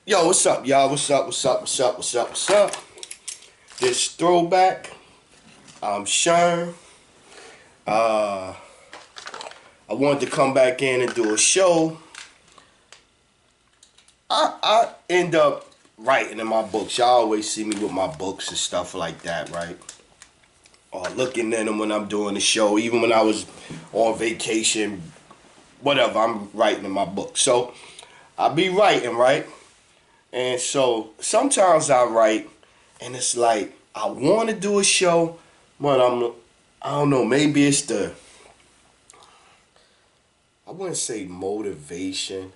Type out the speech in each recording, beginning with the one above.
Yo, what's up, y'all? What's up? This Throwback. I'm Sherm. Uh, I wanted to come back in and do a show. I end up writing in my books. Y'all always see me with my books and stuff like that, right? Or looking in them when I'm doing the show. Even when I was on vacation, whatever, I'm writing in my book. So, I be writing, right? And so sometimes I write, and it's like I want to do a show, but I don't know. Maybe it's I wouldn't say motivation.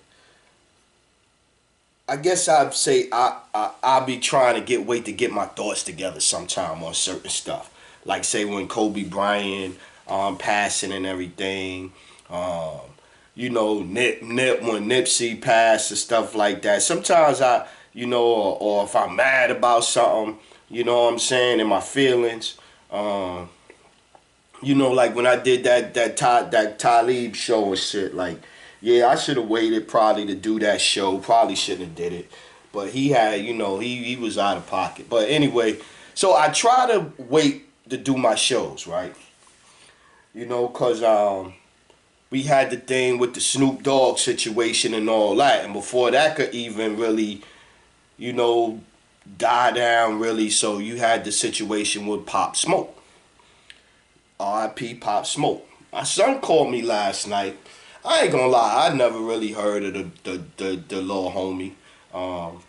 I guess I'd say I be trying to wait to get my thoughts together sometime on certain stuff. Like say when Kobe Bryant passing and everything. Um, Nip when Nipsey passed and stuff like that. Sometimes or if I'm mad about something, you know what I'm saying, in my feelings. Um, like when I did that Talib show and shit, like, yeah, I should have waited probably to do that show. Probably shouldn't have did it. But he had, he was out of pocket. But anyway, so I try to wait to do my shows, right? Cause we had the thing with the Snoop Dogg situation and all that, and before that could even really, you know, die down really. So you had the situation with Pop Smoke. R.I.P. Pop Smoke. My son called me last night. I ain't gonna lie, I never really heard of the little homie. Um,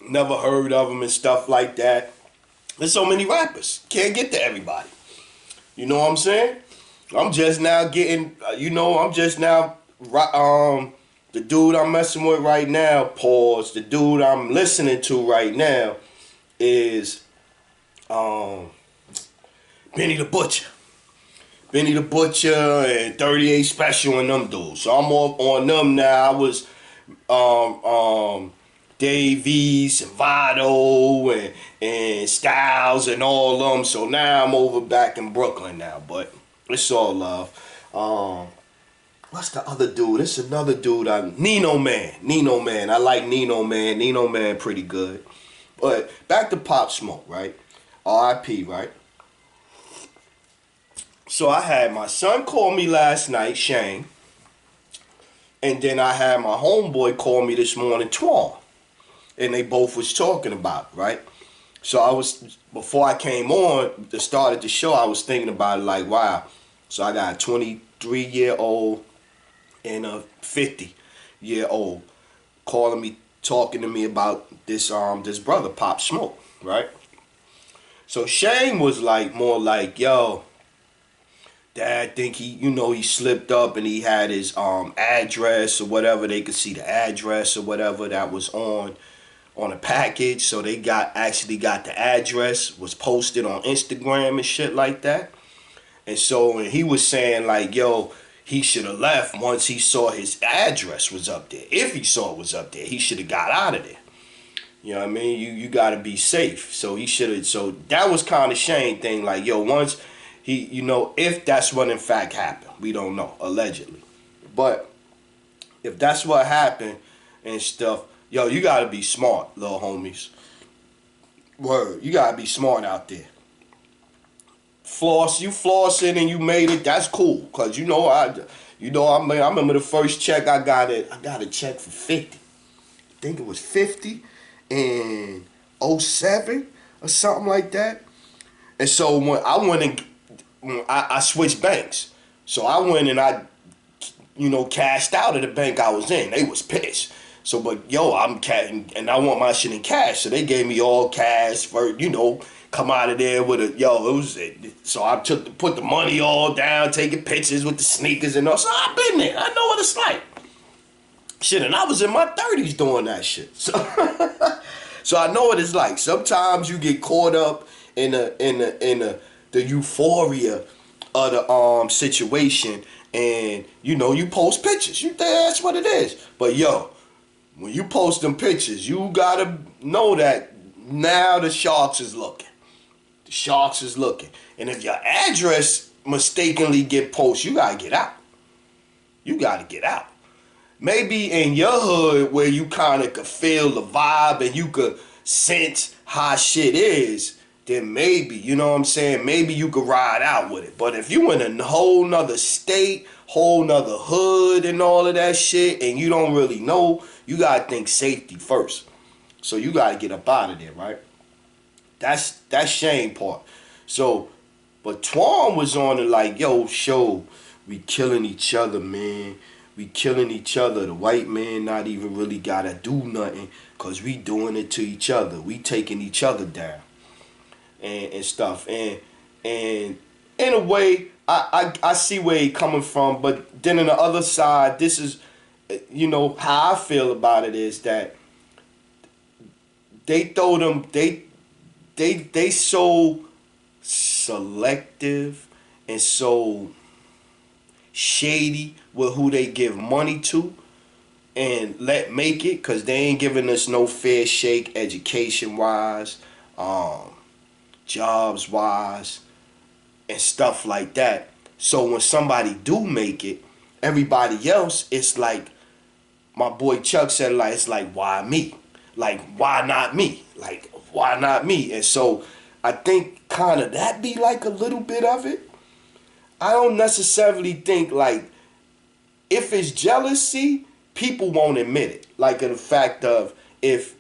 Never heard of him and stuff like that. There's so many rappers. Can't get to everybody. You know what I'm saying? I'm just now getting, I'm just now, the dude I'm messing with right now, pause, the dude I'm listening to right now is um, Benny the Butcher. Benny the Butcher and 38 Special and them dudes. So I'm on them now. I was um, um, Davies and Vado and Styles and all them. So now I'm over back in Brooklyn now. But it's all love. What's the other dude? It's another dude. Nino Man. Nino Man. I like Nino Man. Nino Man pretty good. But back to Pop Smoke, right? R.I.P., right? So I had my son call me last night, Shane. And then I had my homeboy call me this morning, Twan. And they both was talking about it, right? So before I came on, to start the show, I was thinking about it like, wow. So I got a 23-year-old and a 50-year-old calling me, talking to me about this brother, Pop Smoke, right? So Shane was like, more like, yo, Dad think he slipped up and he had his address or whatever. They could see the address or whatever that was on a package. So they actually got the address, was posted on Instagram and shit like that. And so and he was saying like, yo, he should have left once he saw his address was up there. If he saw it was up there, he should have got out of there. You know what I mean? You gotta be safe. So he should have. So that was kind of Shane thing. Like, yo, once he, if that's what in fact happened, we don't know, allegedly. But if that's what happened and stuff, yo, you gotta be smart, little homies. Word, you gotta be smart out there. You flossing and you made it. That's cool, cause I remember the first check I got it. I got a check for 50. I think it was 50 in '07 or something like that. And so when I went and I switched banks, so I went and I cashed out of the bank I was in. They was pissed. So, but yo, I'm cashing and I want my shit in cash. So they gave me all cash for come out of there with so I put the money all down, taking pictures with the sneakers and all. So I've been there. I know what it's like. Shit, and I was in my 30s doing that shit. So, so I know what it's like. Sometimes you get caught up in the euphoria of the situation, and you post pictures. You think that's what it is. But yo, when you post them pictures, you gotta know that now the sharks is looking. The sharks is looking, and if your address mistakenly get posted, you gotta get out. You gotta get out. maybe in your hood where you kind of could feel the vibe and you could sense how shit is, then maybe, you know what I'm saying, maybe you could ride out with it. But if you in a whole nother state, whole nother hood and all of that shit, and you don't really know, you gotta think safety first. So you gotta get up out of there, right? That's Shane part. So, but Twan was on it like, yo, show, we killing each other, man. We killing each other. The white man not even really gotta do nothing, cause we doing it to each other. We taking each other down and stuff. And in a way, I see where he coming from, but then on the other side, this is, you know, how I feel about it is that they throw them they so selective and so shady with who they give money to and let make it, because they ain't giving us no fair shake education wise, jobs wise, and stuff like that. So when somebody do make it, everybody else, it's like my boy Chuck said, like, it's like, why me? Like, why not me? Like, why not me? And so I think kind of that be like a little bit of it. I don't necessarily think like, if it's jealousy, people won't admit it. Like in the fact of, if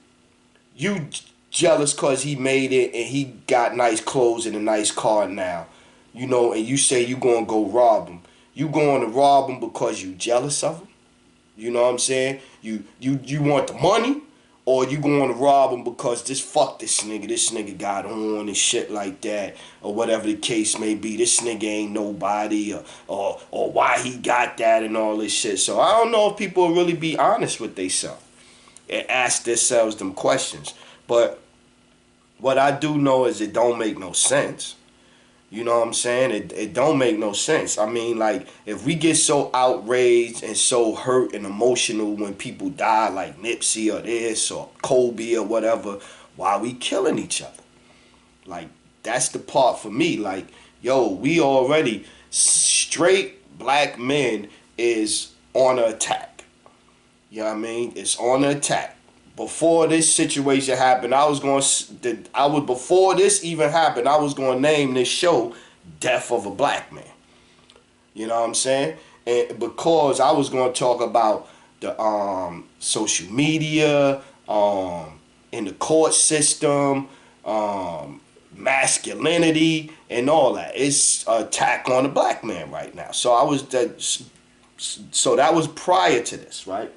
you jealous cause he made it and he got nice clothes and a nice car now, you know, and you say you gonna go rob him. You going to rob him because you jealous of him? You know what I'm saying? You want the money, or you going to rob him because this nigga got on and shit like that, or whatever the case may be. This nigga ain't nobody, or why he got that and all this shit. So I don't know if people will really be honest with themselves and ask themselves them questions. But what I do know is it don't make no sense. You know what I'm saying? It don't make no sense. I mean, like, if we get so outraged and so hurt and emotional when people die, like Nipsey or this or Kobe or whatever, why we killing each other? Like, that's the part for me. Like, yo, we already, straight black men is on an attack. You know what I mean? It's on an attack. Before this situation happened, before this even happened, I was going to name this show Death of a Black Man. You know what I'm saying? And because I was going to talk about the social media, in the court system, masculinity and all that. It's an attack on the black man right now. So that was prior to this, right?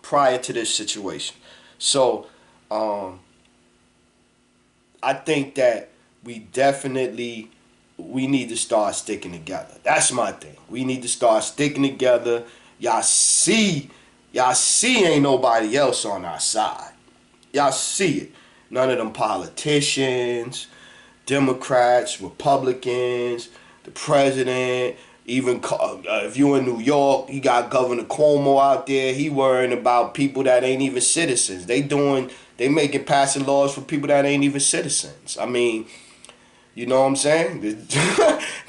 Prior to this situation. So I think that we need to start sticking together. That's my thing. We need to start sticking together. Y'all see ain't nobody else on our side. Y'all see it. None of them politicians, Democrats, Republicans, the president. Even if you in New York, you got Governor Cuomo out there. He worrying about people that ain't even citizens. They passing laws for people that ain't even citizens. I mean, you know what I'm saying?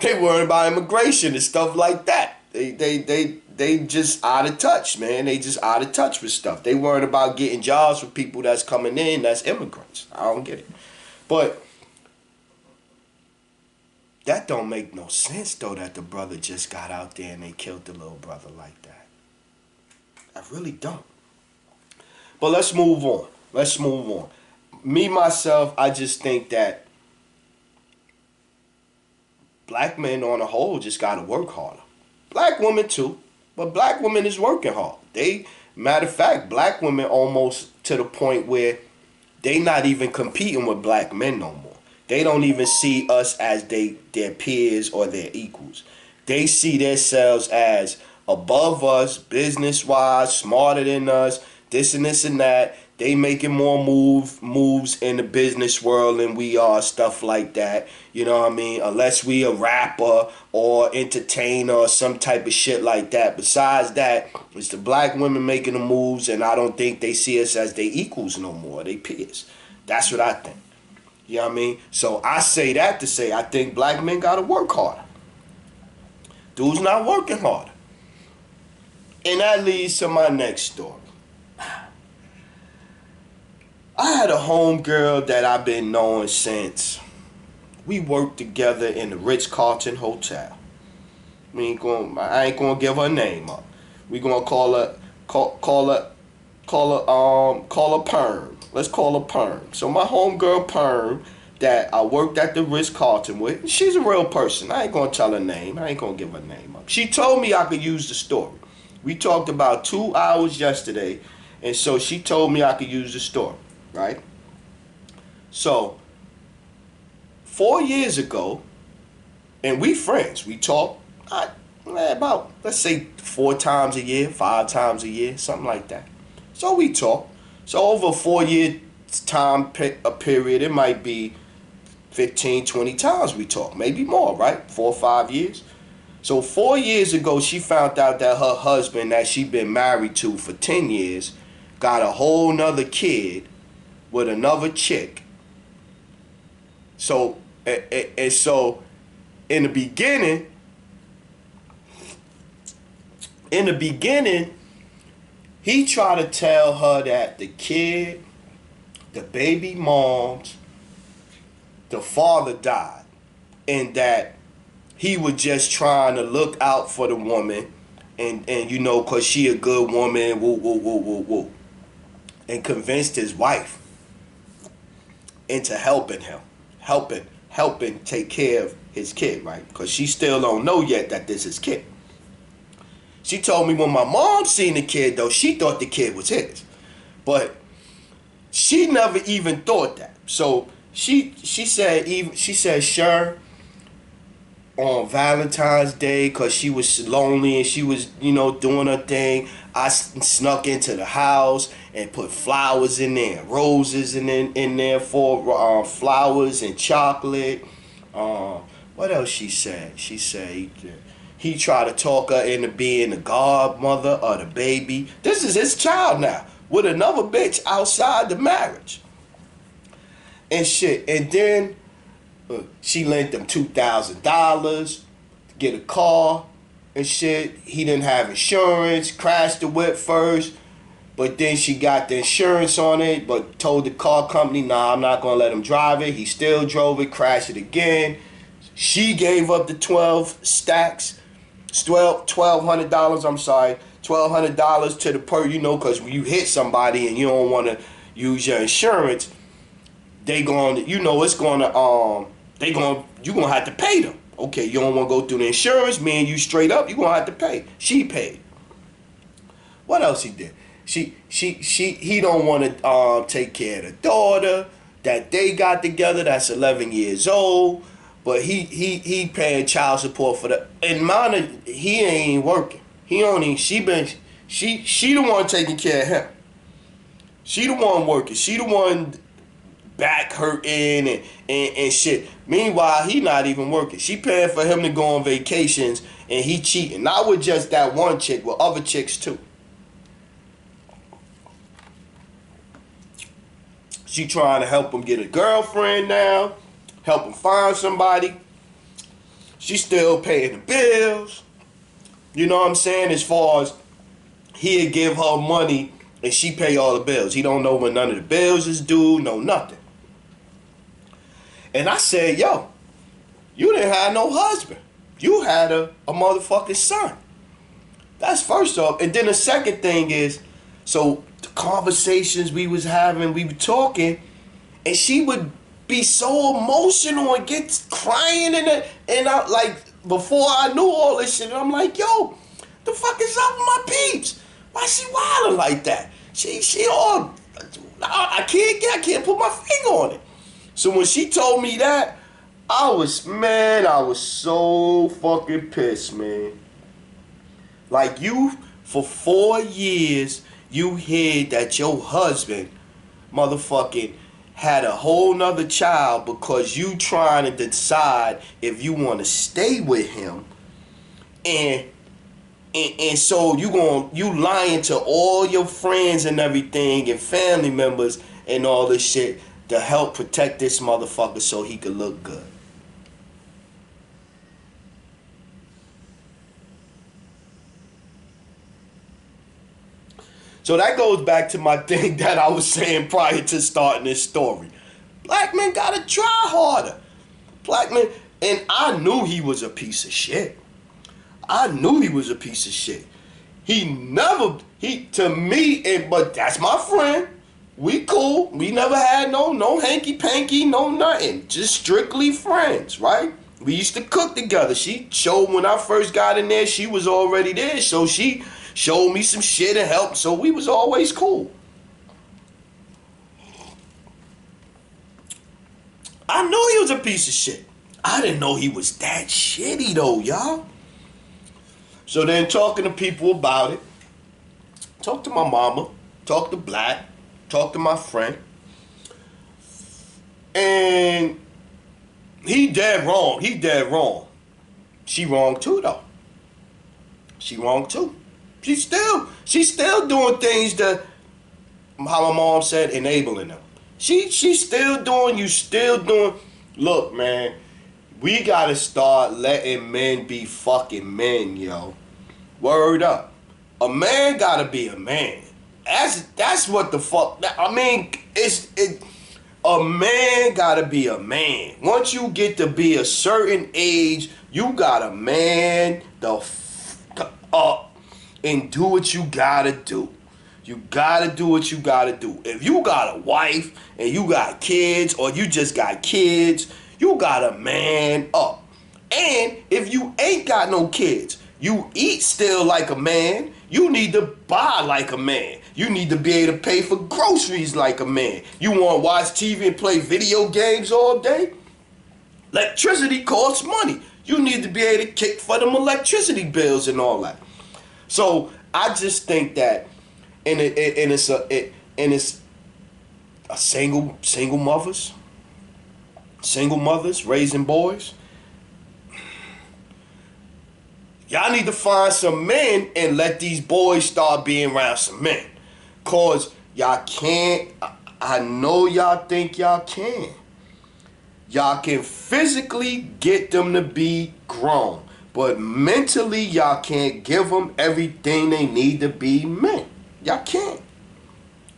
They worrying about immigration and stuff like that. They just out of touch, man. They just out of touch with stuff. They worried about getting jobs for people that's coming in that's immigrants. I don't get it. But that don't make no sense, though, that the brother just got out there and they killed the little brother like that. I really don't. But let's move on. Me, myself, I just think that black men on the whole just got to work harder. Black women, too. But black women is working hard. Matter of fact, black women almost to the point where they not even competing with black men no more. They don't even see us as their peers or their equals. They see themselves as above us, business-wise, smarter than us, this and this and that. They making more moves in the business world than we are, stuff like that. You know what I mean? Unless we a rapper or entertainer or some type of shit like that. Besides that, it's the black women making the moves, and I don't think they see us as their equals no more, they peers. That's what I think. You know what I mean? So I say that to say I think black men gotta work harder. Dudes not working harder. And that leads to my next story. I had a homegirl that I've been knowing since we worked together in the Ritz-Carlton Hotel. I ain't gonna give her name up. We gonna call her Perm. Let's call her Perm. So my homegirl Perm that I worked at the Ritz-Carlton with, she's a real person. I ain't gonna tell her name. I ain't gonna give her name up. She told me I could use the story. We talked about 2 hours yesterday, and so she told me I could use the story, right? So 4 years ago, and we friends. We talk about, let's say, 4 times a year, 5 times a year, something like that. So we talk. So over a 4-year time period, it might be 15, 20 times we talk, maybe more, right? 4 or 5 years. So 4 years ago, she found out that her husband that she'd been married to for 10 years got a whole nother kid with another chick. So, and so in the beginning, he tried to tell her that the kid, the baby moms, the father died, and that he was just trying to look out for the woman, and you know, cause she a good woman, woo woo woo woo woo, and convinced his wife into helping him, helping take care of his kid, right? Cause she still don't know yet that this is kid. She told me when my mom seen the kid though, she thought the kid was his, but she never even thought that. So she said sure, on Valentine's Day, because she was lonely and she was, you know, doing her thing, I snuck into the house and put flowers in there, roses in there for flowers and chocolate. What else she said? She said he tried to talk her into being the godmother of the baby. This is his child now, with another bitch outside the marriage. And shit. And then she lent him $2,000 to get a car and shit. He didn't have insurance, crashed the whip first, but then she got the insurance on it, but told the car company, nah, I'm not gonna let him drive it. He still drove it, crashed it again. She gave up the 12 stacks, $1,200, I'm sorry, $1,200 to the you know, because when you hit somebody and you don't want to use your insurance, they going to, you know, it's going to, you going to have to pay them. Okay, you don't want to go through the insurance, me and you straight up, you going to have to pay. She paid. What else he did? He don't want to take care of the daughter that they got together that's 11 years old, but he paying child support for the, and mind, he ain't working. She the one taking care of him. She the one working. She the one back hurting and shit. Meanwhile, he not even working. She paying for him to go on vacations and he cheating. Not with just that one chick, with other chicks too. She trying to help him get a girlfriend now, help him find somebody. She still paying the bills. You know what I'm saying? As far as he'd give her money and she pay all the bills. He don't know when none of the bills is due, no nothing. And I said, yo, you didn't have no husband. You had a motherfucking son. That's first off. And then the second thing is, so the conversations we was having, we were talking, and she would be so emotional and get crying and I, like, before I knew all this shit, and I'm like, yo, the fuck is up with my peeps? Why she wilding like that? She all, I can't put my finger on it. So when she told me that, I was so fucking pissed, man. Like, you, for 4 years, you hid that your husband motherfucking had a whole nother child because you trying to decide if you want to stay with him, and so you lying to all your friends and everything and family members and all this shit to help protect this motherfucker so he could look good. So that goes back to my thing that I was saying prior to starting this story. Black men gotta try harder. Black men, and I knew he was a piece of shit. I knew he was a piece of shit. To me, but that's my friend. We cool. We never had no hanky-panky, no nothing. Just strictly friends, right? We used to cook together. She showed when I first got in there, she was already there. So she showed me some shit and helped. So we was always cool. I knew he was a piece of shit. I didn't know he was that shitty though, y'all. So then talking to people about it, talk to my mama, talk to Black, talk to my friend, and he dead wrong. He dead wrong. She wrong too though. She wrong too. She's still doing things that, how my mom said, enabling them. She's still doing, you still doing. Look, man, we gotta start letting men be fucking men, yo. Word up. A man gotta be a man. That's what the fuck. I mean, a man gotta be a man. Once you get to be a certain age, you gotta man the up and do what you gotta do. You gotta do what you gotta do. If you got a wife and you got kids, or you just got kids, you gotta man up. And if you ain't got no kids, you eat still like a man. You need to buy like a man. You need to be able to pay for groceries like a man. You want to watch TV and play video games all day? Electricity costs money. You need to be able to kick for them electricity bills and all that. So I just think that, and it's a single mothers raising boys. Y'all need to find some men and let these boys start being around some men. Cause y'all can't, I know y'all think y'all can. Y'all can physically get them to be grown. But mentally, y'all can't give them everything they need to be men. Y'all can't.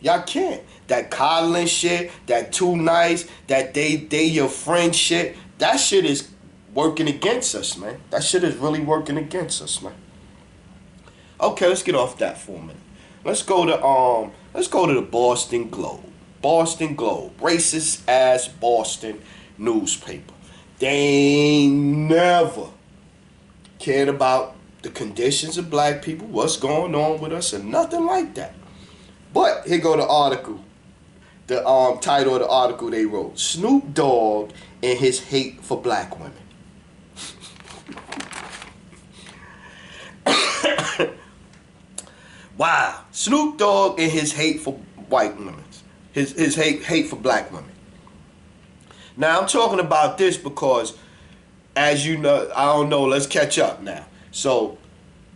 Y'all can't. That coddling shit, that too nice, that they your friend shit, that shit is working against us, man. That shit is really working against us, man. Okay, let's get off that for a minute. Let's go to the Boston Globe. Boston Globe, racist ass Boston newspaper. They ain't never cared about the conditions of black people, what's going on with us, and nothing like that. But here go the article. The title of the article they wrote: Snoop Dogg and his hate for black women. Wow, Snoop Dogg and his hate for white women, his hate for black women. Now I'm talking about this because, as you know, I don't know. Let's catch up now. So,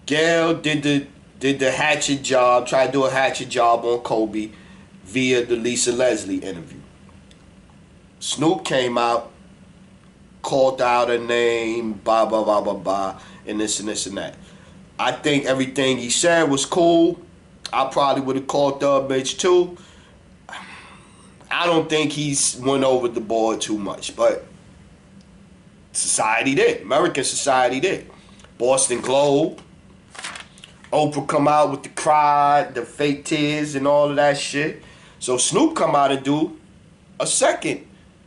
Gail did the hatchet job, tried to do a hatchet job on Kobe via the Lisa Leslie interview. Snoop came out, called out her name, blah blah blah blah blah, and this and this and that. I think everything he said was cool. I probably would have called the bitch too. I don't think he's went over the board too much, but society did. American society did. Boston Globe. Oprah come out with the cry, the fake tears, and all of that shit. So Snoop come out and do a second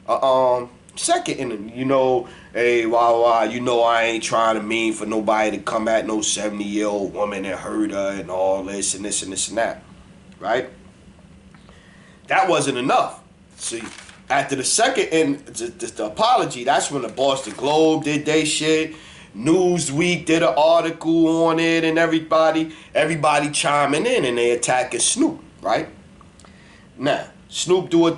interview. You know, hey, wow, you know I ain't trying to mean for nobody to come at no 70-year-old woman and hurt her and all this and this and this and that, right? That wasn't enough. See, after the second the apology, that's when the Boston Globe did they shit. Newsweek did an article on it, and everybody chiming in, and they attacking Snoop, right? Now, Snoop do a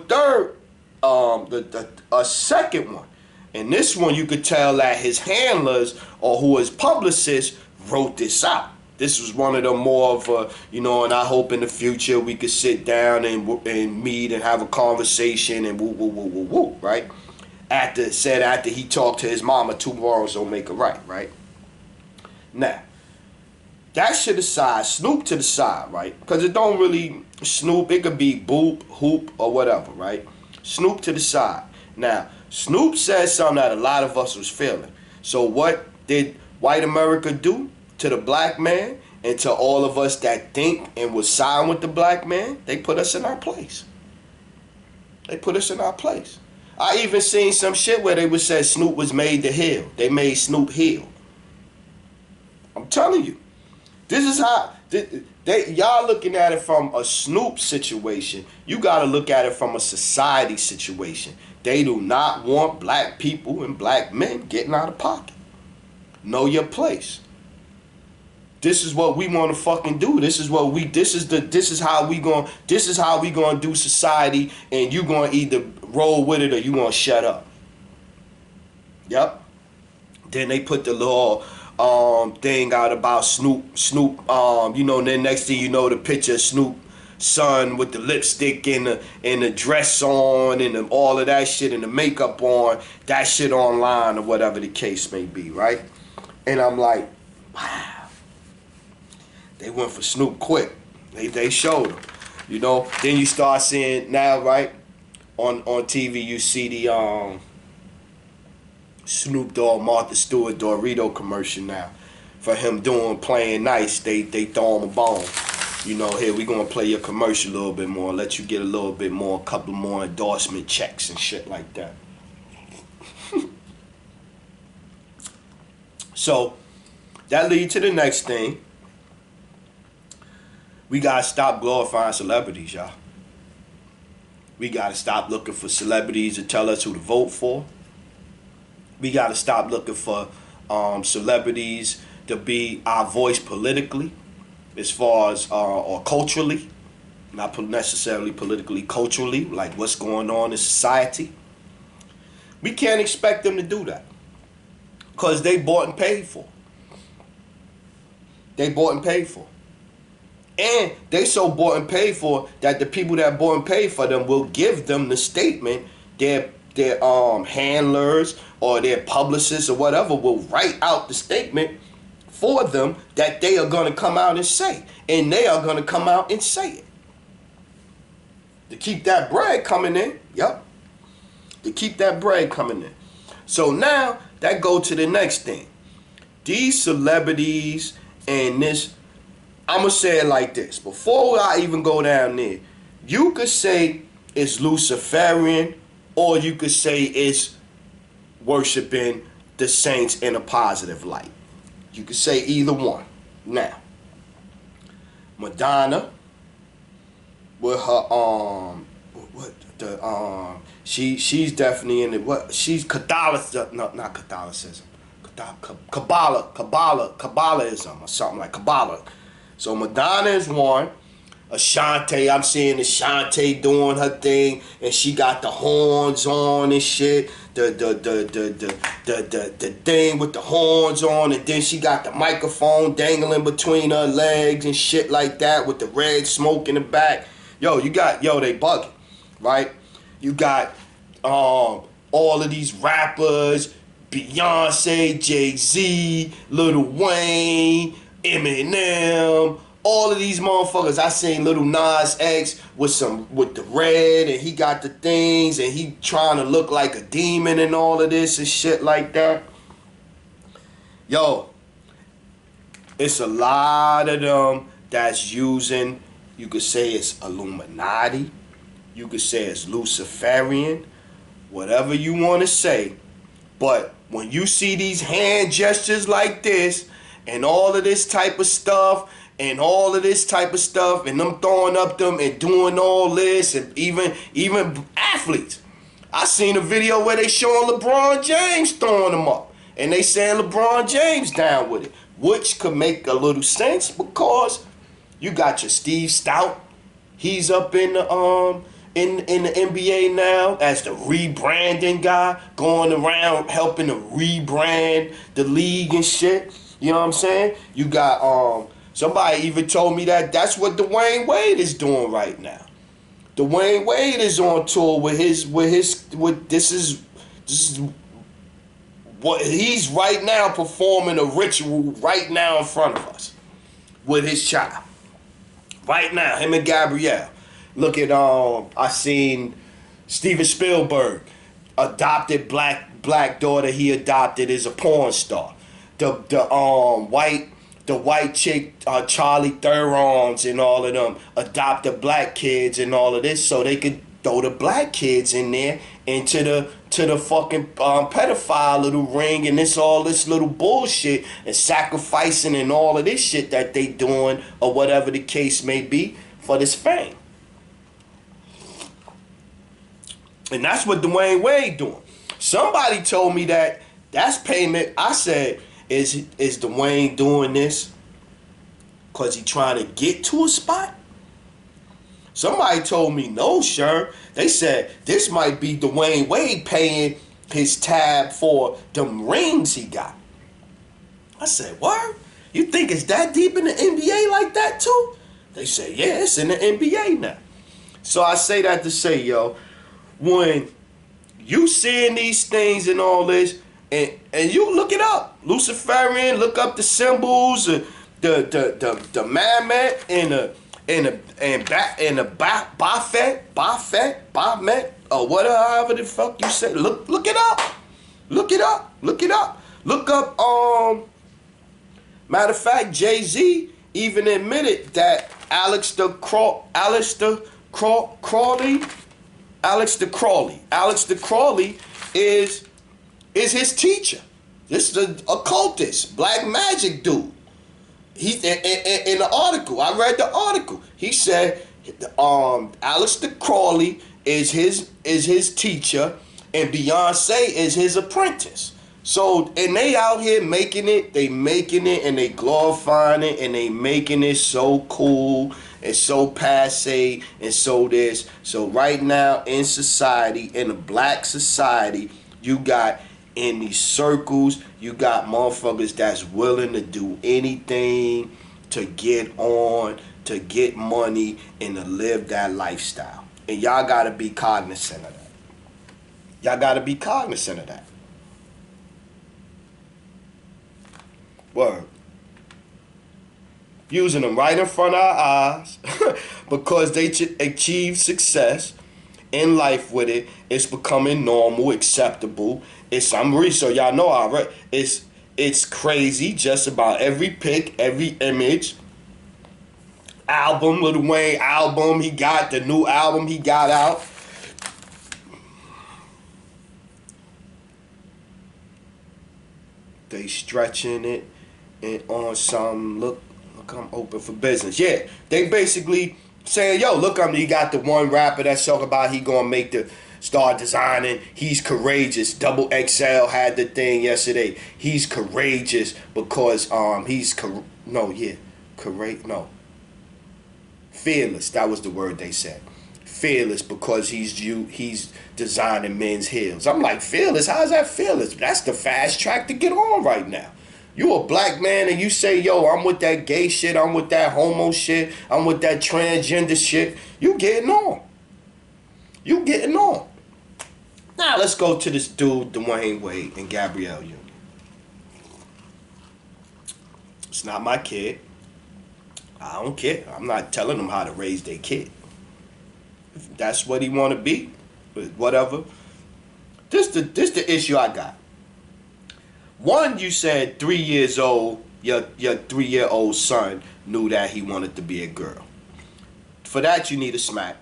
second one. And this one you could tell that his handlers or who his publicist wrote this out. This was one of them more of a, you know, and I hope in the future we could sit down and meet and have a conversation and woo, right? After he talked to his mama, 2 morals don't make a right? Now, That shit aside, Snoop to the side, right? Because it don't really, Snoop, it could be Boop, Hoop, or whatever, right? Snoop to the side. Now, Snoop said something that a lot of us was feeling. So what did white America do to the black man and to all of us that think and was side with the black man? They put us in our place. They put us in our place. I even seen some shit where they would say Snoop was made to heal. They made Snoop heal. I'm telling you. This is how y'all looking at it from a Snoop situation. You got to look at it from a society situation. They do not want black people and black men getting out of pocket. Know your place. This is what we want to fucking do. This is how we going to do society, and you going to either roll with it or you going to shut up. Yep. Then they put the little thing out about Snoop, then next thing you know, the picture of Snoop son with the lipstick and the dress on and all of that shit and the makeup on, that shit online or whatever the case may be, right? And I'm like, wow. They went for Snoop quick. They showed him. Then you start seeing now, right? On TV you see the Snoop Dogg, Martha Stewart, Dorito commercial now. For him playing nice, they throw him a bone. Here we gonna play your commercial a little bit more, let you get a little bit more, a couple more endorsement checks and shit like that. So that leads to the next thing. We gotta stop glorifying celebrities, y'all. We gotta stop looking for celebrities to tell us who to vote for. We gotta stop looking for celebrities to be our voice politically, as far as or culturally, not necessarily politically, culturally, like what's going on in society. We can't expect them to do that because they bought and paid for. They bought and paid for. And they so bought and paid for that the people that bought and paid for them will give them the statement. Their handlers or their publicists or whatever will write out the statement for them that they are going to come out and say. And they are going to come out and say it. To keep that bread coming in. Yep. To keep that bread coming in. So now that go to the next thing. These celebrities and this, I'm going to say it like this. Before I even go down there, you could say it's Luciferian or you could say it's worshiping the saints in a positive light. You could say either one. Now, Madonna with her she's definitely in it. She's Catholicism, no, not Catholicism. Kabbalism or something like Kabbalah. So Madonna is one. Ashanti, I'm seeing Ashanti doing her thing, and she got the horns on and shit. The thing with the horns on, and then she got the microphone dangling between her legs and shit like that with the red smoke in the back. They bugging, right? You got all of these rappers, Beyonce, Jay-Z, Lil Wayne, Eminem, all of these motherfuckers. I seen Lil Nas X with the red, and he got the things, and he trying to look like a demon and all of this and shit like that. Yo, it's a lot of them that's using, you could say it's Illuminati, you could say it's Luciferian, whatever you want to say. But when you see these hand gestures like this and all of this type of stuff and all of this type of stuff and them throwing up them and doing all this, and even athletes. I seen a video where they showing LeBron James throwing them up, and they saying LeBron James down with it, which could make a little sense because you got your Steve Stout. He's up in the NBA now as the rebranding guy, going around helping to rebrand the league and shit. You know what I'm saying? You got somebody even told me that that's what Dwayne Wade is doing right now. Dwayne Wade is on tour with this is what he's right now performing a ritual right now in front of us. with his child. Right now, him and Gabrielle. Look at I seen Steven Spielberg adopted black daughter he adopted is a porn star. The white chick Charlie Therons and all of them adopted black kids and all of this so they could throw the black kids in there into the fucking pedophile little ring and all this little bullshit and sacrificing and all of this shit that they doing or whatever the case may be for this fame. And that's what Dwayne Wade doing. Somebody told me that's payment. I said, is Dwayne doing this because he trying to get to a spot? Somebody told me no, sure. They said this might be Dwayne Wade paying his tab for them rings he got. I said, what? You think it's that deep in the NBA like that too? They said, yeah, it's in the NBA now. So I say that to say, yo, when you seeing these things and all this, and you look it up, Luciferian, look up the symbols, the Mamet and the Baphomet, or whatever the fuck you say. Look it up. Look it up. Look it up. Look up. Matter of fact, Jay-Z even admitted that Aleister Crowley is his teacher. This is an occultist, black magic dude. He in the article, I read the article. He said Aleister Crowley is his teacher and Beyonce is his apprentice. So, and they out here making it and they glorifying it and they making it so cool and so passe and so this. So right now in society, in the black society, you got in these circles, you got motherfuckers that's willing to do anything to get on, to get money, and to live that lifestyle. And y'all gotta be cognizant of that. Y'all gotta be cognizant of that. Word. Using them right in front of our eyes because they achieve success in life with it. It's becoming normal, acceptable. I'm research. Y'all know I read. It's crazy. Just about every pic, every image, album, Lil Wayne album he got, the new album he got out. They stretching it and on some look, I'm open for business. Yeah, they basically saying, yo, look, he got the one rapper that's talking about he gonna make the start designing. He's courageous. Double XL had the thing yesterday. He's courageous because fearless. That was the word they said. Fearless because he's designing men's heels. I'm like, fearless? How's that fearless? That's the fast track to get on right now. You a black man and you say, yo, I'm with that gay shit, I'm with that homo shit, I'm with that transgender shit. You getting on. You getting on. Now let's go to this dude, Dwayne Wade and Gabrielle Union. It's not my kid. I don't care. I'm not telling them how to raise their kid. If that's what he want to be, whatever. This the issue I got. One, you said 3 years old, your 3-year-old son knew that he wanted to be a girl. For that, you need a smack.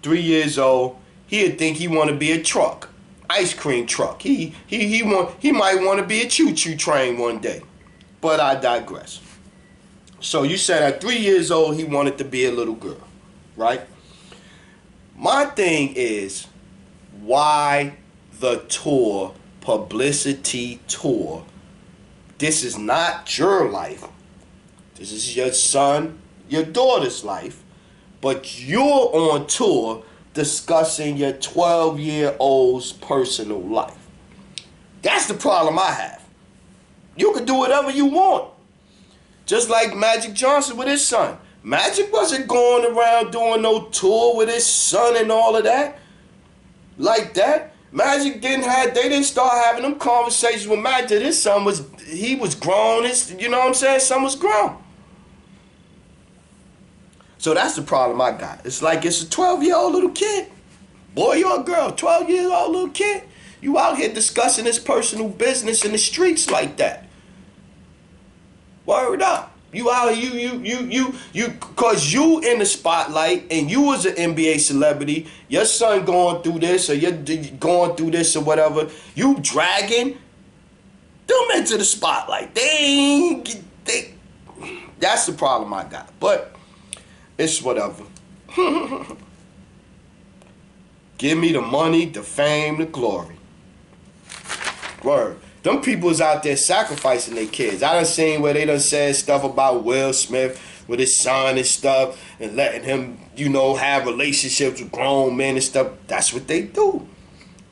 3 years old, he'd think he want to be a truck, ice cream truck. He might want to be a choo-choo train one day. But I digress. So you said at 3 years old, he wanted to be a little girl, right? My thing is, why the tour, publicity tour? This is not your life. This is your son, your daughter's life. But you're on tour discussing your 12-year-old's personal life. That's the problem I have. You can do whatever you want. Just like Magic Johnson with his son. Magic wasn't going around doing no tour with his son and all of that. Like that. Magic they didn't start having them conversations with Magic. His son was grown. You know what I'm saying? Son was grown. So that's the problem I got. It's like it's a 12-year-old little kid. Boy or girl, 12 years old little kid. You out here discussing his personal business in the streets like that. Word up. You out here, cause you in the spotlight and you was an NBA celebrity. Your son going through this or you're going through this or whatever. You dragging them into the spotlight. That's the problem I got. But it's whatever. Give me the money, the fame, the glory. Word. Them people is out there sacrificing their kids. I done seen where they done said stuff about Will Smith with his son and stuff and letting him, have relationships with grown men and stuff. That's what they do.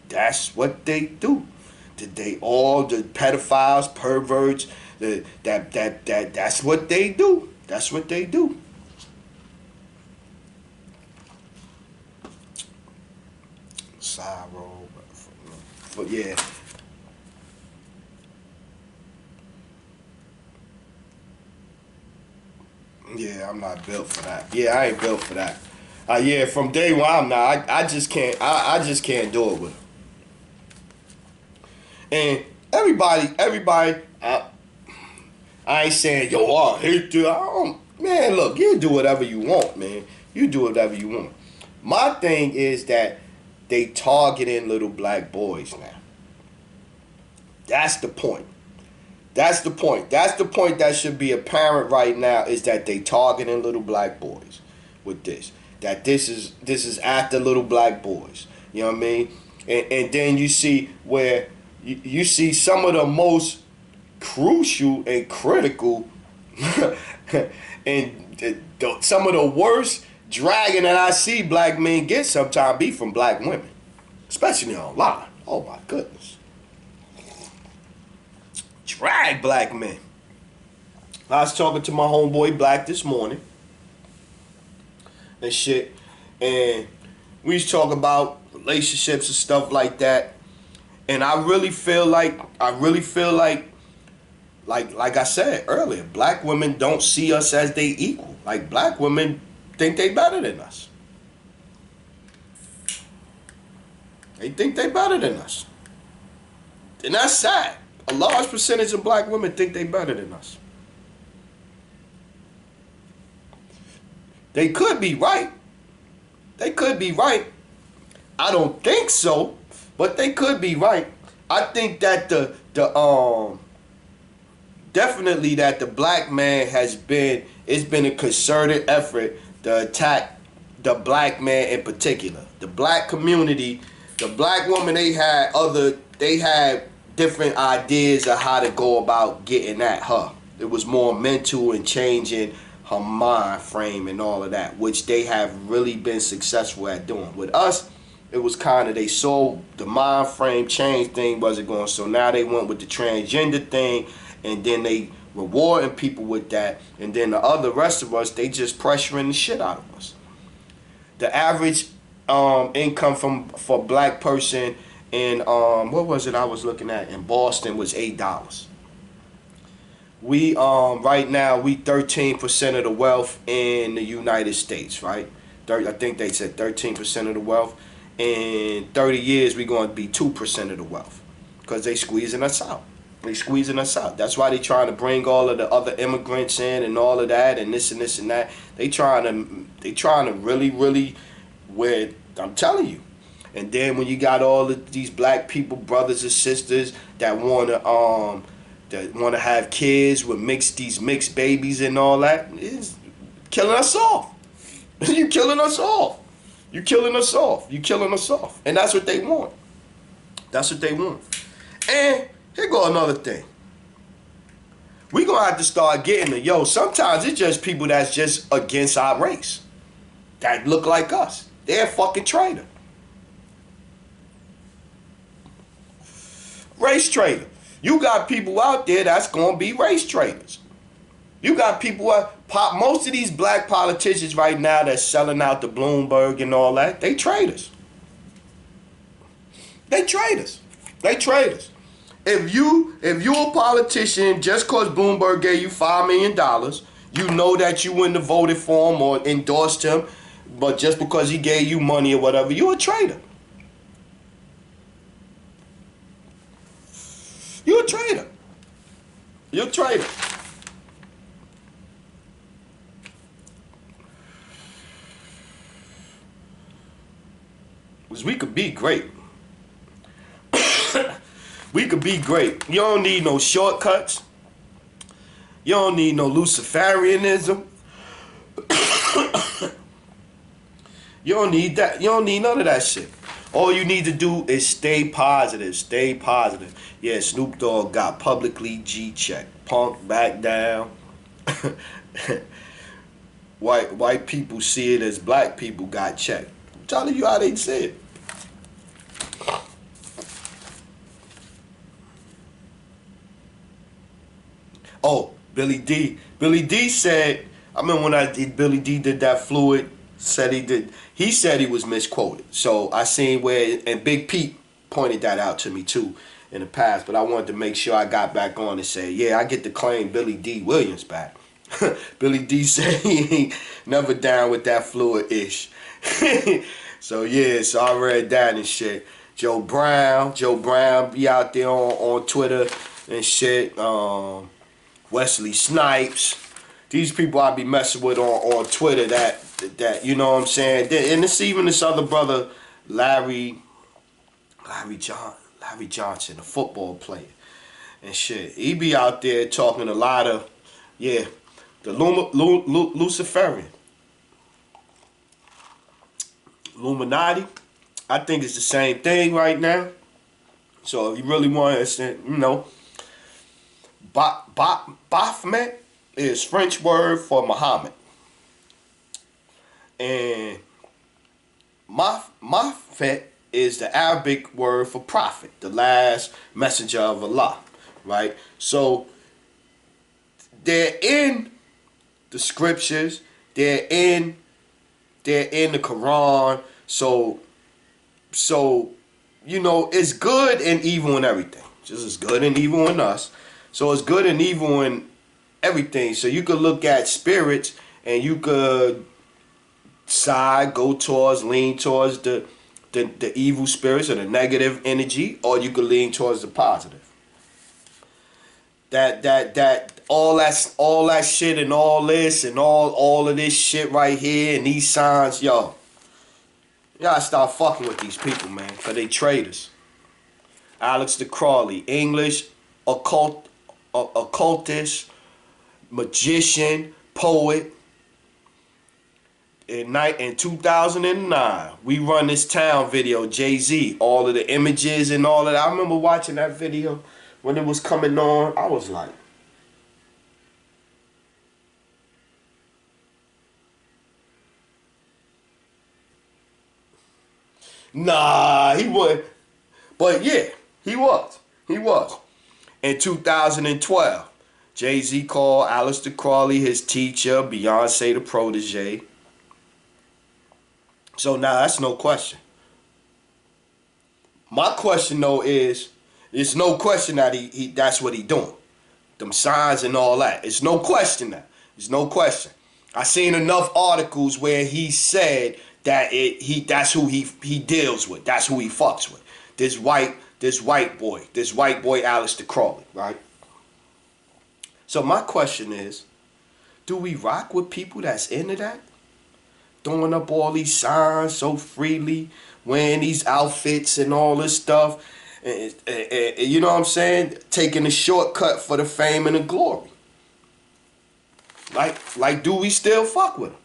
That's what they do. All the pedophiles, perverts, that's what they do. That's what they do. Side roll. But yeah. Yeah, I'm not built for that. Yeah, I ain't built for that. Yeah, from day one, I'm not. I just can't. I just can't do it with him. And everybody. I ain't saying yo, I hate you. Man, look, you do whatever you want, man. You do whatever you want. My thing is that they targeting little black boys now. That's the point. That's the point. That's the point that should be apparent right now, is that they targeting little black boys with this. That this is after little black boys. You know what I mean? And then you see where you see some of the most crucial and critical and some of the worst dragging that I see black men get sometimes be from black women. Especially online. Oh my goodness. Drag black men. I was talking to my homeboy Black this morning and shit, and we was talking about relationships and stuff like that. And I really feel like I said earlier, black women don't see us as they equal. Like, black women think they better than us. They think they better than us. And that's sad. A large percentage of black women think they better than us. They could be right. They could be right. I don't think so, but they could be right. I think that definitely that the black man it's been a concerted effort to attack the black man in particular. The black community, the black woman, they had different ideas of how to go about getting at her. It was more mental and changing her mind frame and all of that, which they have really been successful at doing. With us, it was kind of, they saw the mind frame change thing wasn't going, so now they went with the transgender thing, and then they rewarding people with that, and then the rest of us, they just pressuring the shit out of us. The average income for black person in what was it I was looking at in Boston was $8. We right now we 13% of the wealth in the United States, right? I think they said 13% of the wealth. In 30 years we going to be 2% of the wealth, because they squeezing us out. They squeezing us out. That's why they trying to bring all of the other immigrants in and all of that and this and this and that. They trying to really where I'm telling you. And then when you got all of these black people, brothers and sisters that wanna have kids with these mixed babies and all that, it's killing us off. You killing us off. You killing us off. You killing us off. And that's what they want. That's what they want. And here go another thing. We gonna have to start getting sometimes it's just people that's just against our race, that look like us. They're a fucking traitor. Race traitor. You got people out there that's gonna be race traitors. You got people most of these black politicians right now that's selling out to Bloomberg and all that, they traitors. They traitors. They traitors. If you a politician, just cause Bloomberg gave you $5 million, You know that you wouldn't have voted for him or endorsed him, but just because he gave you money or whatever, you're a traitor. You're a traitor. You're a traitor. Because we could be great. We could be great. You don't need no shortcuts. You don't need no Luciferianism. You don't need that. You don't need none of that shit. All you need to do is stay positive. Stay positive. Yeah, Snoop Dogg got publicly G-checked. Punk back down. White people see it as black people got checked. I'm telling you how they see it. Oh, Billy D. Billy D said, I remember when Billy D did that fluid, he said he was misquoted. So I seen where, and Big Pete pointed that out to me too in the past, but I wanted to make sure I got back on and say, yeah, I get to claim Billy D. Williams back. Billy D said he ain't never down with that fluid-ish. So yeah, so I read that and shit. Joe Brown be out there on Twitter and shit. Wesley Snipes. These people I be messing with on Twitter that you know what I'm saying. And it's even this other brother, Larry Johnson, a football player and shit. He be out there talking a lot of, yeah, the Luciferian. Illuminati. I think it's the same thing right now. So if you really want to, you know, Baphomet is French word for Muhammad. And Mafet is the Arabic word for prophet, the last messenger of Allah, right? So they're in the scriptures, they're in the Quran, so you know, it's good and evil in everything. Just as good and evil in us. So it's good and evil in everything. So you could look at spirits and you could lean towards the evil spirits or the negative energy, or you could lean towards the positive. All that shit and all this and all of this shit right here and these signs, yo. Y'all start fucking with these people, man, for they traitors. Alex the Crawley, English, occultist, magician, poet. In 2009, we run this town video, Jay-Z, all of the images and all of that. I remember watching that video when it was coming on. I was like, nah, he wasn't. But yeah, he was. He was. In 2012, Jay-Z called Aleister Crowley his teacher, Beyonce the protege. So now that's no question. My question though is, it's no question that he that's what he doing. Them signs and all that. It's no question that. It's no question. I seen enough articles where he said that that's who he deals with. That's who he fucks with. This white boy Aleister Crowley, right? So my question is, do we rock with people that's into that? Throwing up all these signs so freely, wearing these outfits and all this stuff, and you know what I'm saying? Taking a shortcut for the fame and the glory. Like, do we still fuck with them?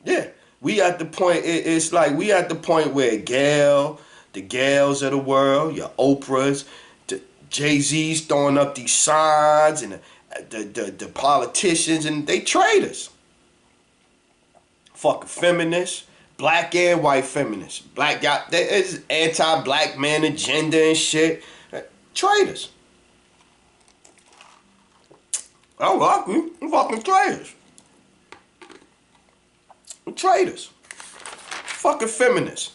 Yeah, we at the point. It's like we at the point where the Gales of the world, your Oprahs, the Jay-Z's throwing up these signs, and the politicians, and they traitors. Fucking feminists, black and white feminists. There's anti-black man agenda and shit. Traitors. I like you. I'm fucking traitors. Traitors. Fucking feminists.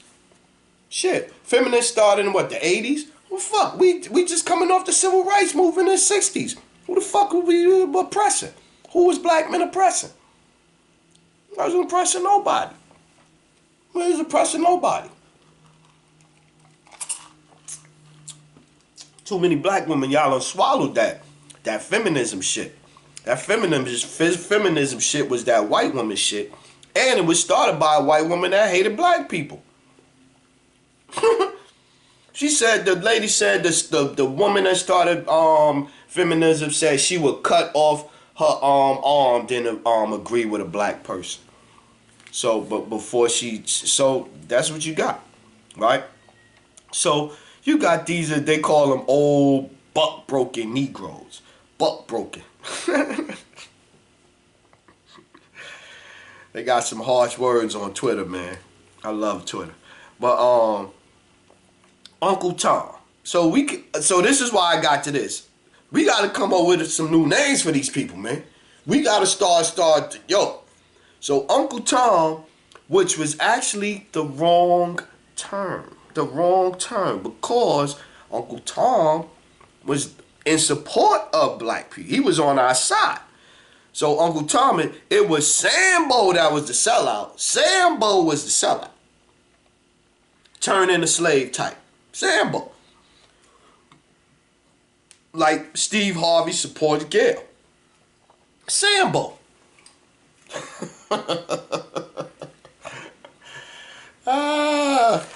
Shit. Feminists started in what, the 80s? Who Well, fuck, we just coming off the civil rights movement in the 60s. Who the fuck were we oppressing? Who was black men oppressing? I wasn't oppressing nobody. I was oppressing nobody. Too many black women, y'all done swallowed that feminism shit. That feminism shit was that white woman shit. And it was started by a white woman that hated black people. She said, the lady said, the woman that started feminism said she would cut off her arm than agree with a black person. So, but before so that's what you got, right? So you got these, they call them old buck broken Negroes. Buck broken. They got some harsh words on Twitter, man. I love Twitter. But Uncle Tom. So this is why I got to this. We got to come up with some new names for these people, man. We got to start, yo. So Uncle Tom, which was actually the wrong term. Because Uncle Tom was in support of black people. He was on our side. So Uncle Tom, it was Sambo that was the sellout. Sambo was the sellout. Turn into slave type. Sambo. Like Steve Harvey supported Gail. Sambo.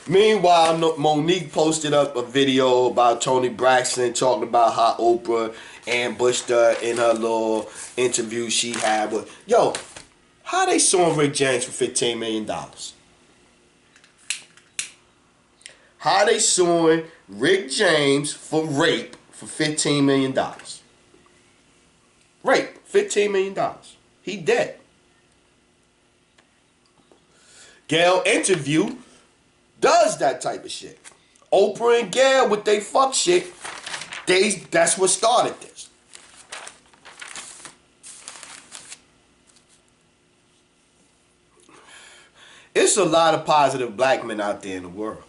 Meanwhile, Monique posted up a video about Toni Braxton talking about how Oprah ambushed her in her little interview she had with. Yo, how they suing Rick James for $15 million? How they suing Rick James for rape for $15 million? Rape, $15 million. He dead. Gail interview does that type of shit. Oprah and Gail with they fuck shit, that's what started this. It's a lot of positive black men out there in the world.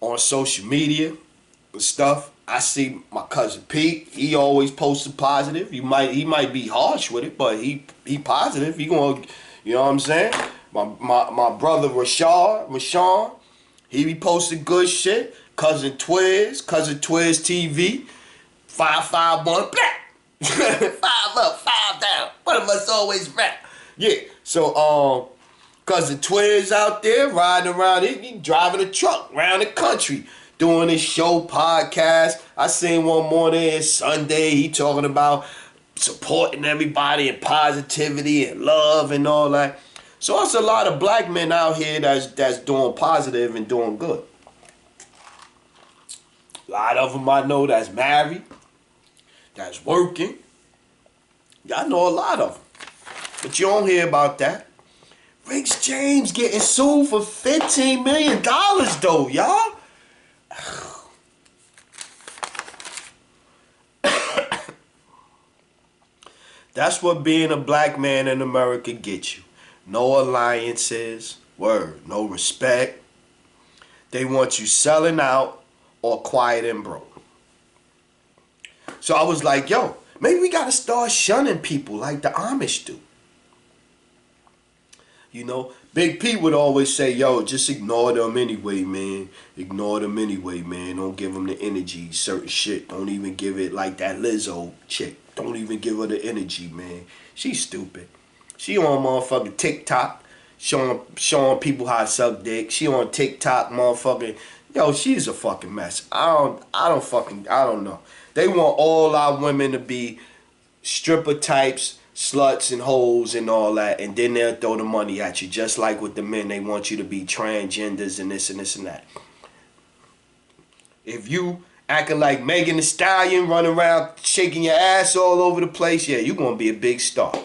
On social media and stuff, I see my cousin Pete. He always posting positive. He might be harsh with it, but he positive. He gonna, you know what I'm saying? My brother Rashawn, he be posting good shit. Cousin Twiz TV, 551, black. 5 up, 5 down. One of us always rap. Yeah. So Cousin Twiz out there riding around. He driving a truck around the country doing his show podcast. I seen one morning Sunday. He talking about supporting everybody and positivity and love and all that. So it's a lot of black men out here that's doing positive and doing good. A lot of them I know that's married, that's working. I know a lot of them. But you don't hear about that. Rick James getting sued for $15 million though, y'all. That's what being a black man in America gets you. No alliances, no respect. They want you selling out or quiet and broke. So I was like, yo, maybe we gotta start shunning people like the Amish do. You know, Big P would always say, yo, just ignore them anyway, man. Ignore them anyway, man. Don't give them the energy, certain shit. Don't even give it like that Lizzo chick. Don't even give her the energy, man. She's stupid. She on motherfucking TikTok, showing people how to suck dick. She on TikTok, motherfucking, yo, she's a fucking mess. I don't know. They want all our women to be stripper types, sluts and hoes and all that, and then they'll throw the money at you. Just like with the men, they want you to be transgenders and this and this and that. If you acting like Megan Thee Stallion, running around shaking your ass all over the place, yeah, you're gonna be a big star.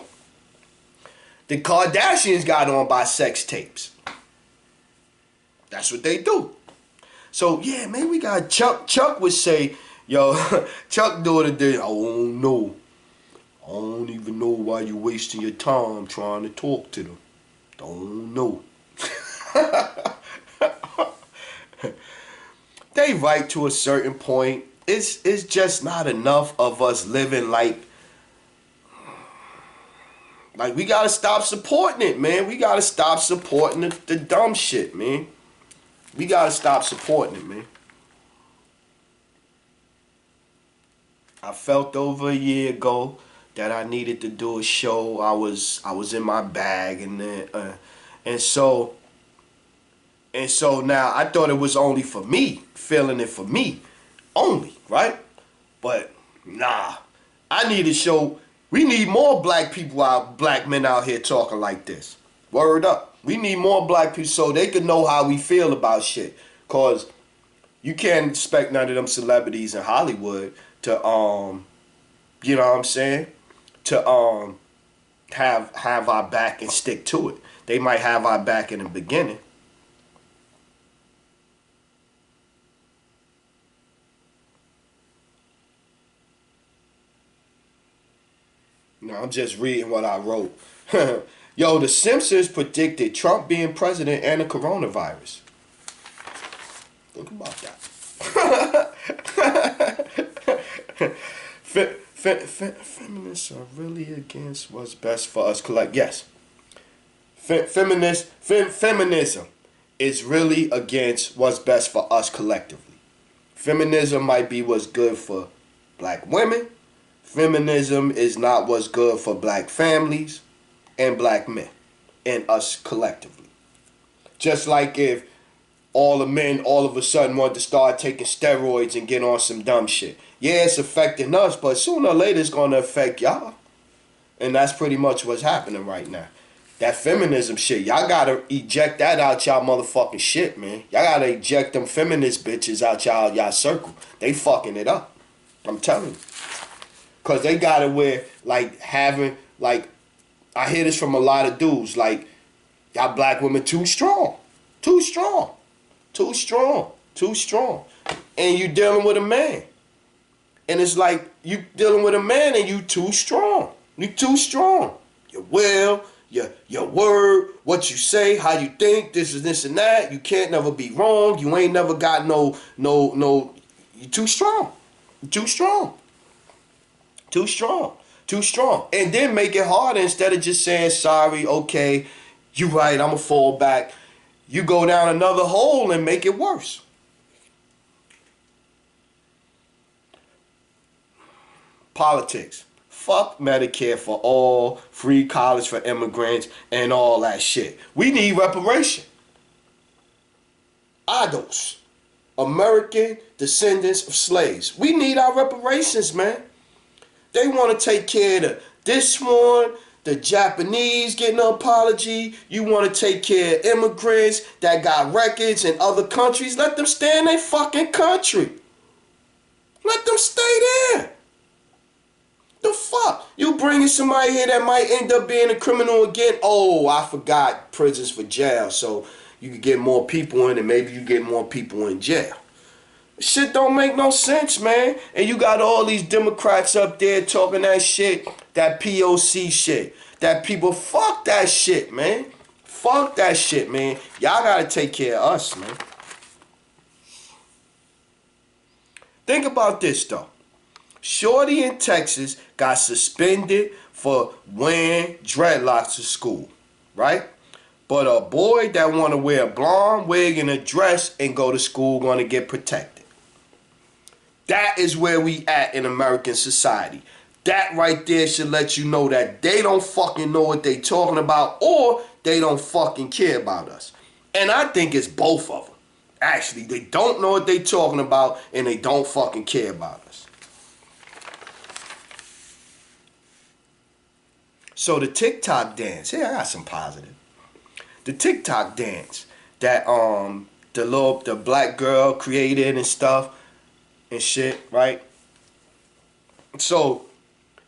The Kardashians got on by sex tapes. That's what they do. So yeah, maybe we got Chuck would say, yo, Chuck do it today. Oh no. I don't even know why you wasting your time trying to talk to them. Don't know. they right to a certain point. It's just not enough of us living like we gotta stop supporting it, man. We gotta stop supporting the dumb shit, man. We gotta stop supporting it, man. I felt over a year ago that I needed to do a show. I was in my bag, and then and so now I thought it was only for me, feeling it for me only, right? But nah, I need to show. We need more black people black men out here talking like this. Word up. We need more black people so they can know how we feel about shit. Cause you can't expect none of them celebrities in Hollywood to you know what I'm saying? To have our back and stick to it. They might have our back in the beginning. No, I'm just reading what I wrote. Yo, The Simpsons predicted Trump being president and the coronavirus. Think about that. Feminists are really against what's best for us collect. Yes. Feminism is really against what's best for us collectively. Feminism might be what's good for black women. Feminism is not what's good for black families and black men and us collectively. Just like if all the men all of a sudden want to start taking steroids and get on some dumb shit. Yeah, it's affecting us, but sooner or later it's going to affect y'all. And that's pretty much what's happening right now. That feminism shit, y'all got to eject that out y'all motherfucking shit, man. Y'all got to eject them feminist bitches out y'all circle. They fucking it up. I'm telling you. Because they got it where, like, having, like, I hear this from a lot of dudes, like, y'all black women too strong. Too strong. Too strong. Too strong. And you dealing with a man. And it's like, you dealing with a man and you too strong. You too strong. Your will, your word, what you say, how you think, this is this and that. You can't never be wrong. You ain't never got no, you too strong. You too strong. Too strong. Too strong. And then make it harder instead of just saying, sorry, okay, you right, I'm going to fall back. You go down another hole and make it worse. Politics. Fuck Medicare for all, free college for immigrants, and all that shit. We need reparation. Idols. American descendants of slaves. We need our reparations, man. They want to take care of this one, the Japanese getting an apology. You want to take care of immigrants that got records in other countries. Let them stay in their fucking country. Let them stay there. The fuck? You bringing somebody here that might end up being a criminal again? Oh, I forgot prisons for jail, so you can get more people in and maybe you get more people in jail. Shit don't make no sense, man. And you got all these Democrats up there talking that shit, that POC shit. That people, fuck that shit, man. Fuck that shit, man. Y'all gotta take care of us, man. Think about this, though. Shorty in Texas got suspended for wearing dreadlocks to school, right? But a boy that want to wear a blonde wig and a dress and go to school going to get protected. That is where we at in American society. That right there should let you know that they don't fucking know what they talking about or they don't fucking care about us. And I think it's both of them. Actually, they don't know what they talking about and they don't fucking care about us. So the TikTok dance, here I got some positive. The TikTok dance that the black girl created and stuff and shit, right? So,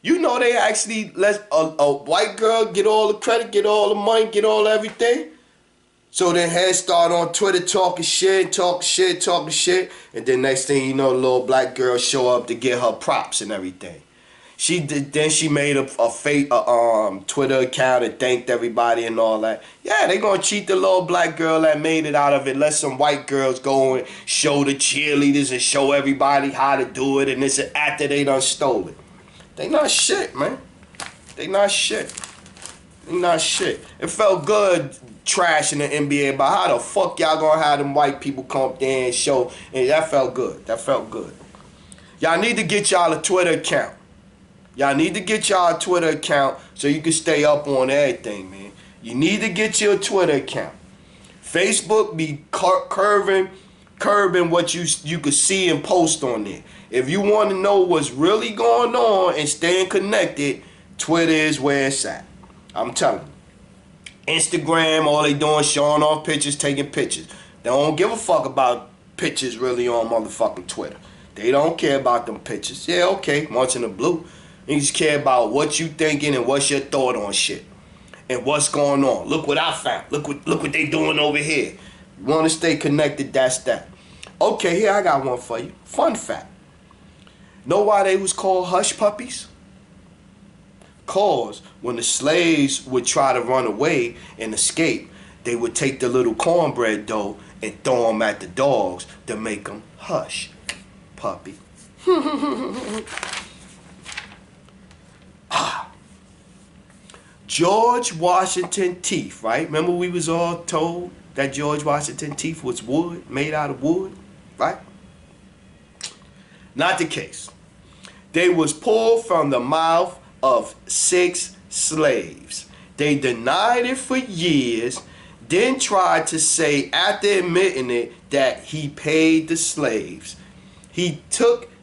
you know they actually let a white girl get all the credit, get all the money, get all everything. So then Head start on Twitter talking shit, and then next thing you know, the little black girl show up to get her props and everything. She did. Then she made a fake Twitter account and thanked everybody and all that. Yeah, they gonna cheat the little black girl that made it out of it. Let some white girls go and show the cheerleaders and show everybody how to do it. And this is after they done stole it. They not shit, man. They not shit. They not shit. It felt good trashing the NBA about how the fuck y'all gonna have them white people come up there and show. And that felt good. That felt good. Y'all need to get y'all a Twitter account. Y'all need to get y'all a Twitter account so you can stay up on everything, man. You need to get your Twitter account. Facebook be curbing what you could see and post on there. If you want to know what's really going on and staying connected, Twitter is where it's at. I'm telling you. Instagram, all they doing showing off pictures, taking pictures. They don't give a fuck about pictures really on motherfucking Twitter. They don't care about them pictures. Yeah, okay, once in a blue. They just care about what you thinking and what's your thought on shit. And what's going on. Look what I found. Look what they doing over here. You want to stay connected, that's that. Okay, here I got one for you. Fun fact. Know why they was called hush puppies? Cause when the slaves would try to run away and escape, they would take the little cornbread dough and throw them at the dogs to make them hush puppy. George Washington teeth, right? Remember we was all told that George Washington teeth was wood, made out of wood, right? Not the case. They was pulled from the mouth of 6 slaves. They denied it for years, then tried to say after admitting it that he paid the slaves. He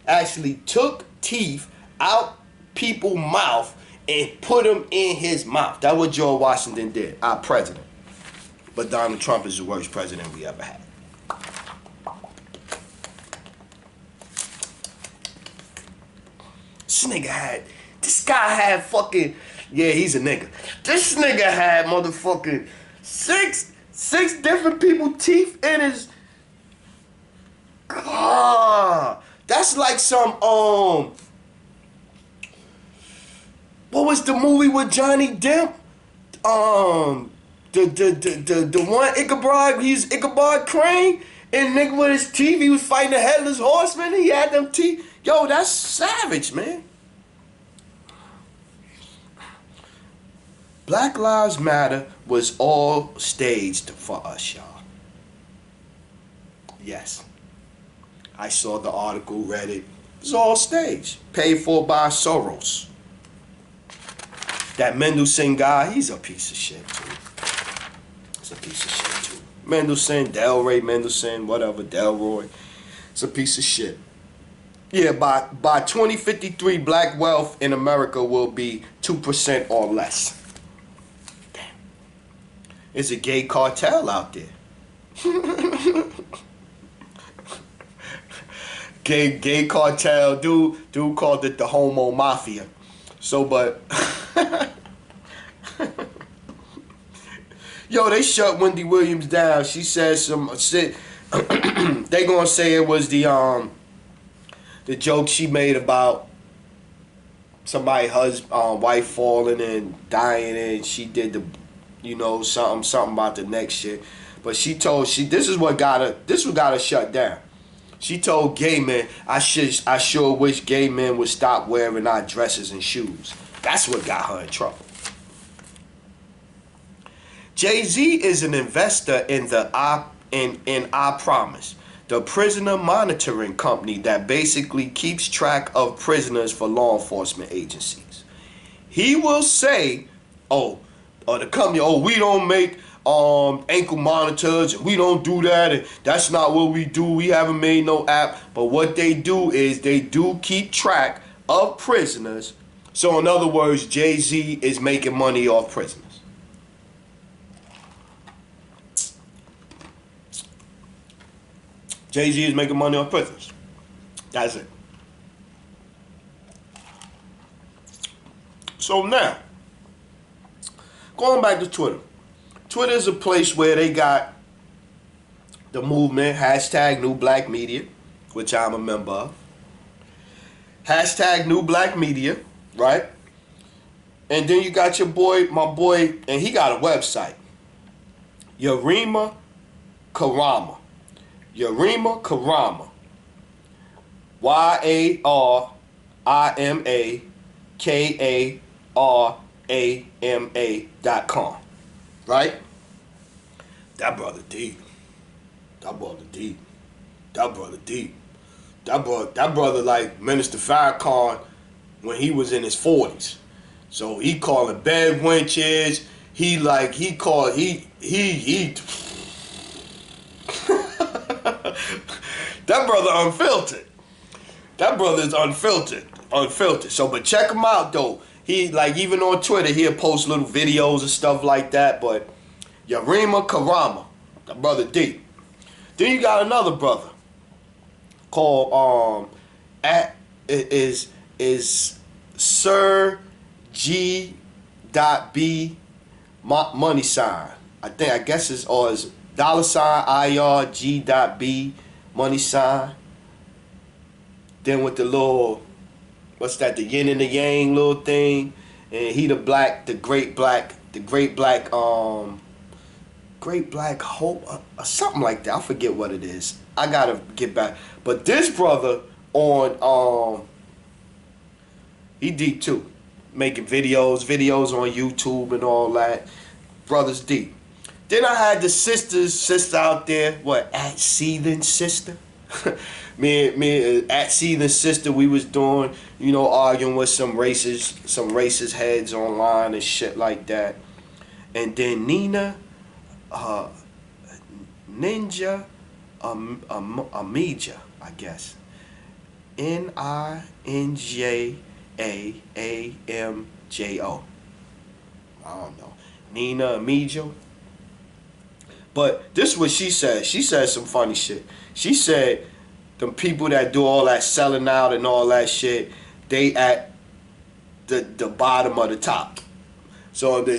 actually took teeth out people's mouth and put them in his mouth. That's what George Washington did, our president. But Donald Trump is the worst president we ever had. This guy had fucking, yeah, he's a nigga. This nigga had motherfucking six different people teeth in his, that's like some, what was the movie with Johnny Depp? The one Ichabod, he's Ichabod Crane, and nigga with his teeth, he was fighting a headless horseman, he had them teeth. Yo, that's savage, man. Black Lives Matter was all staged for us, y'all. Yes. I saw the article, read it. It was all staged. Paid for by Soros. That Mendelsohn guy, he's a piece of shit, too. He's a piece of shit, too. Mendelsohn, Delray Mendelsohn, whatever, Delroy. It's a piece of shit. Yeah, by 2053, black wealth in America will be 2% or less. Damn. It's a gay cartel out there. gay cartel, dude called it the homo mafia. So, but yo, they shut Wendy Williams down. She said some shit. They gonna say it was the joke she made about somebody's wife falling and dying, and she did the, something about the next shit. But this is what got her shut down. She told gay men, I sure wish gay men would stop wearing our dresses and shoes. That's what got her in trouble. Jay-Z is an investor in I Promise, the prisoner monitoring company that basically keeps track of prisoners for law enforcement agencies. He will say, the company, we don't make ankle monitors, we don't do that, and that's not what we do, we haven't made no app. But what they do is they do keep track of prisoners. So in other words, Jay-Z is making money off prisoners. Jay-Z is making money off prisoners. That's it. So now, going back to Twitter. Twitter is a place where they got the movement, hashtag New Black Media, which I'm a member of. Hashtag New Black Media. right? And then you got my boy, and he got a website. Yarima Karama. Yarima Karama. YARIMAKARAMA.com. Right? That brother deep. That brother deep. That brother deep. That brother like Minister Farrakhan when he was in his 40s. So he calling bed wenches. He that brother unfiltered. That brother is unfiltered. Unfiltered. So but check him out though. He like even on Twitter he'll post little videos and stuff like that. But Yarima Karama, that brother deep. Then you got another brother called is Sir G. B money sign. I guess it's or is $IRG.B money sign. Then with the little what's that, the yin and the yang little thing, and he the great black hope or something like that. I forget what it is. I gotta get back. But this brother on he deep too, making videos on YouTube and all that. Brother's deep. Then I had the sister out there. What at Seething Sister? me at Seething Sister. We was doing arguing with some racist heads online and shit like that. And then Nina, Ninja, Amija, I guess. NINJAAMJO. I don't know. Nina Amijo. But this is what she said. She said some funny shit. She said the people that do all that selling out and all that shit, they at the bottom of the top. So we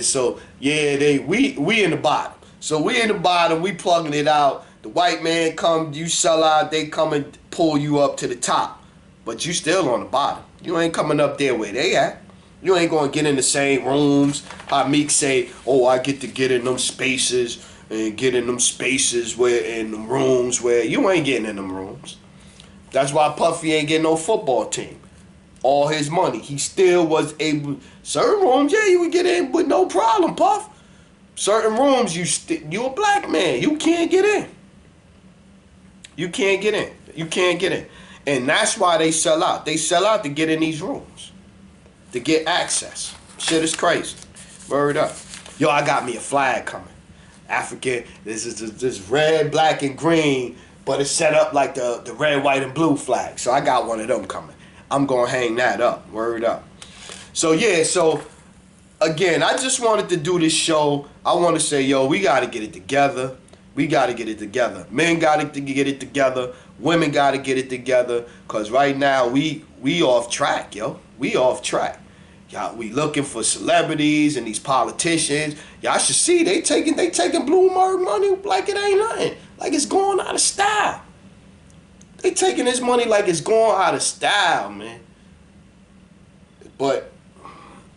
in the bottom. So we in the bottom, we plugging it out. The white man come, you sell out, they come and pull you up to the top. But you still on the bottom. You ain't coming up there where they at. You ain't gonna get in the same rooms. How Meek say, oh, I get to get in them spaces and get in them spaces where in them rooms where you ain't getting in them rooms. That's why Puffy ain't getting no football team. All his money, he still was able. Certain rooms, yeah, you would get in with no problem, Puff. Certain rooms, you a black man, you can't get in. You can't get in. You can't get in. And that's why they sell out. They sell out to get in these rooms, to get access. Shit is crazy. Word up. Yo, I got me a flag coming. African, this is this red, black, and green, but it's set up like the red, white, and blue flag. So I got one of them coming. I'm going to hang that up. Word up. So, yeah, so, again, I just wanted to do this show. I want to say, yo, we got to get it together. We got to get it together. Men got to get it together. Women got to get it together. Because right now, we off track, yo. We off track. Y'all, we looking for celebrities and these politicians. Y'all should see they taking Bloomberg money like it ain't nothing. Like it's going out of style. They taking this money like it's going out of style, man. But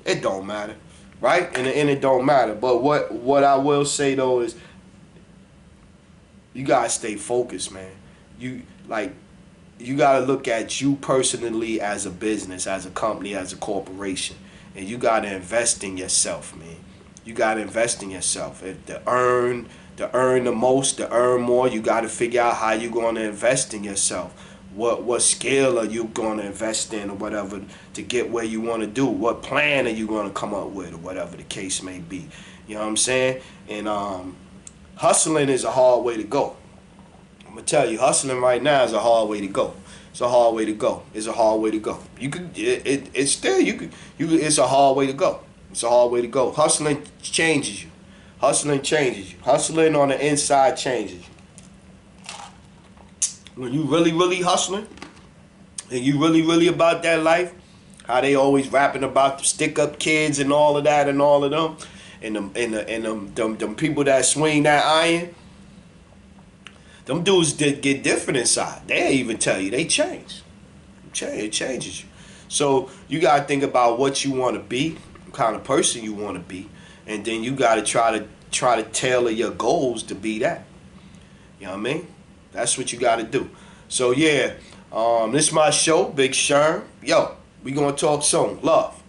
it don't matter, right? And it don't matter. But what I will say though is, you gotta stay focused, man. You gotta look at you personally as a business, as a company, as a corporation, and you gotta invest in yourself, man. You gotta invest in yourself. To earn the most, to earn more, you gotta figure out how you're gonna invest in yourself. What skill are you gonna invest in or whatever to get where you wanna do? What plan are you gonna come up with or whatever the case may be? You know what I'm saying? And hustling is a hard way to go. I'm gonna tell you, hustling right now is a hard way to go. It's a hard way to go. It's a hard way to go. It's a hard way to go. It's a hard way to go. Hustling changes you. Hustling changes you. Hustling on the inside changes you. When you really hustling, and you really about that life, how they always rapping about the stick up kids and all of that and all of them, and them people that swing that iron, them dudes did get different inside. They even tell you they change. It changes you. So you gotta think about what you want to be, what kind of person you want to be, and then you gotta try to tailor your goals to be that. You know what I mean? That's what you gotta do. So yeah, this is my show, Big Sherm. Yo, we gonna talk soon. Love.